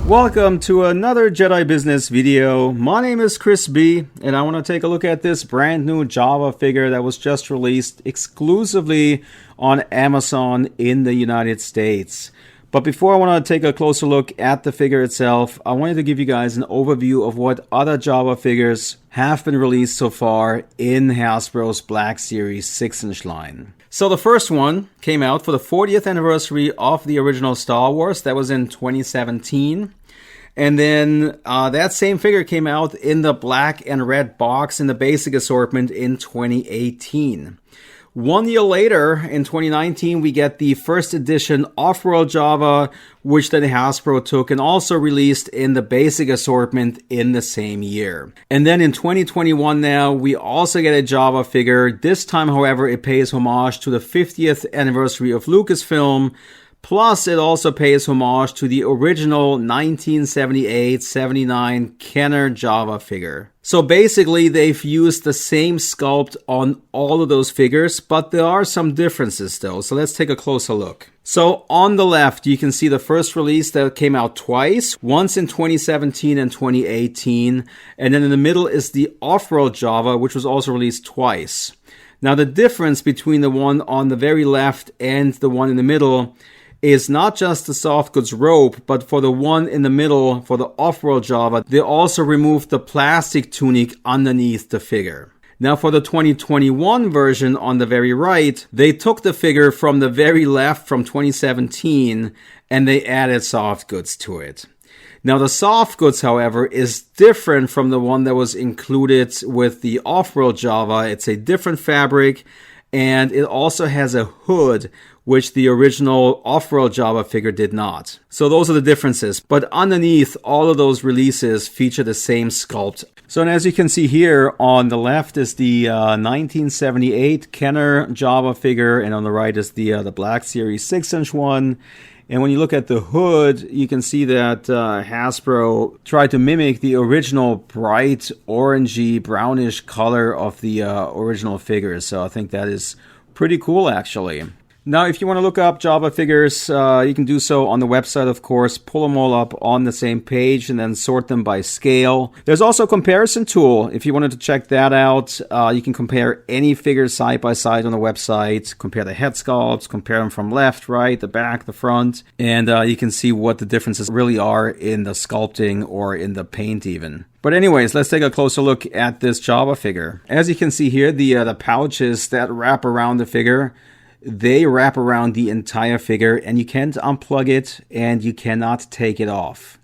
Welcome to another Jedi Business video. My name is Chris B, and I want to take a look at this brand new Jawa figure that was just released exclusively on Amazon in the United States. But before I want to take a closer look at the figure itself, I wanted to give you guys an overview of what other Jawa figures have been released so far in Hasbro's Black Series 6-inch line. So the first one came out for the 40th anniversary of the original Star Wars. That was in 2017. And then that same figure came out in the black and red box in the basic assortment in 2018. 1 year later, in 2019, we get the first edition Off-World Jawa, which then Hasbro took and also released in the basic assortment in the same year. And then in 2021 now, we also get a Jawa figure. This time, however, it pays homage to the 50th anniversary of Lucasfilm. Plus, it also pays homage to the original 1978-79 Kenner Jawa figure. So basically, they've used the same sculpt on all of those figures, but there are some differences though. So let's take a closer look. So on the left, you can see the first release that came out twice, once in 2017 and 2018. And then in the middle is the Off-World Jawa, which was also released twice. Now, the difference between the one on the very left and the one in the middle is not just the soft goods robe, but for the one in the middle, for the Off-World Jawa, they also removed the plastic tunic underneath the figure. Now for the 2021 version on the very right, they took the figure from the very left from 2017 and they added soft goods to it. Now the soft goods, however, is different from the one that was included with the Off-World Jawa. It's a different fabric and it also has a hood, which the original Off-World Jawa figure did not. So those are the differences. But underneath, all of those releases feature the same sculpt. So and as you can see here, on the left is the 1978 Kenner Jawa figure, and on the right is the Black Series 6-inch one. And when you look at the hood, you can see that Hasbro tried to mimic the original bright orangey brownish color of the original figures. So I think that is pretty cool, actually. Now, if you want to look up Jawa figures, you can do so on the website, of course. Pull them all up on the same page and then sort them by scale. There's also a comparison tool. If you wanted to check that out, you can compare any figures side by side on the website. Compare the head sculpts, compare them from left, right, the back, the front. And you can see what the differences really are in the sculpting or in the paint even. But anyways, let's take a closer look at this Jawa figure. As you can see here, the pouches that wrap around the figure, they wrap around the entire figure and you can't unplug it and you cannot take it off.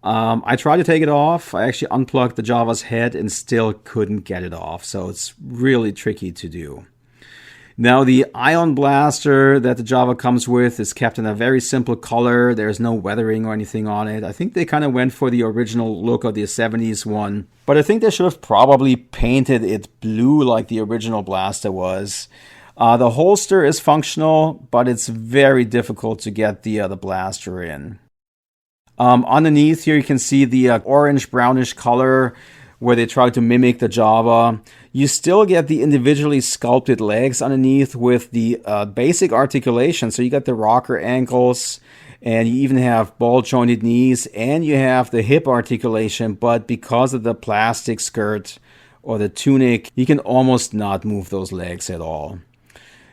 I tried to take it off. I actually unplugged the Jawa's head and still couldn't get it off. So it's really tricky to do. Now the ion blaster that the Jawa comes with is kept in a very simple color. There's no weathering or anything on it. I think they kind of went for the original look of the 70s one. But I think they should have probably painted it blue like the original blaster was. The holster is functional, but it's very difficult to get the blaster in. Underneath here, you can see the orange-brownish color where they tried to mimic the Jawa. You still get the individually sculpted legs underneath with the basic articulation. So you got the rocker ankles, and you even have ball-jointed knees, and you have the hip articulation, but because of the plastic skirt or the tunic, you can almost not move those legs at all.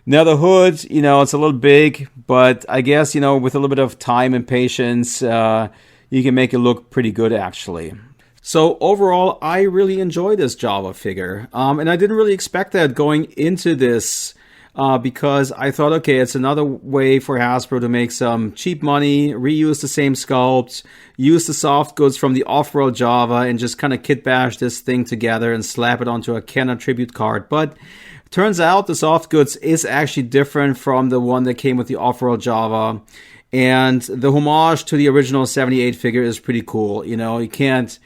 Now the hood, it's a little big, but I guess, with a little bit of time and patience, you can make it look pretty good actually. So overall, I really enjoy this Jawa figure. And I didn't really expect that going into this because I thought, okay, it's another way for Hasbro to make some cheap money, reuse the same sculpt, use the soft goods from the Off-World Jawa and just kind of kit bash this thing together and slap it onto a Kenner tribute card. But turns out the soft goods is actually different from the one that came with the Off-World Jawa. And the homage to the original 78 figure is pretty cool. You can't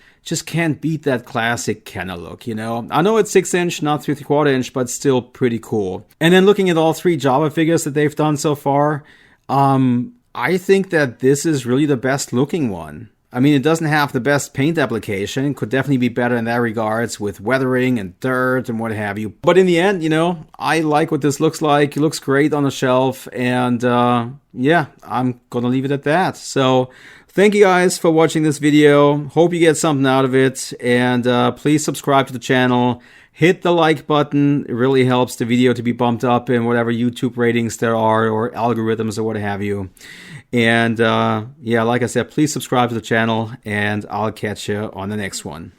beat that classic Kenner look, I know it's 6-inch, not 3/4 inch, but still pretty cool. And then looking at all three Jawa figures that they've done so far, I think that this is really the best looking one. I mean, it doesn't have the best paint application. It could definitely be better in that regards with weathering and dirt and what have you. But in the end, you know, I like what this looks like. It looks great on the shelf. And yeah, I'm going to leave it at that. So thank you guys for watching this video. Hope you get something out of it. And please subscribe to the channel. Hit the like button. It really helps the video to be bumped up in whatever YouTube ratings there are or algorithms or what have you. And yeah, like I said, please subscribe to the channel and I'll catch you on the next one.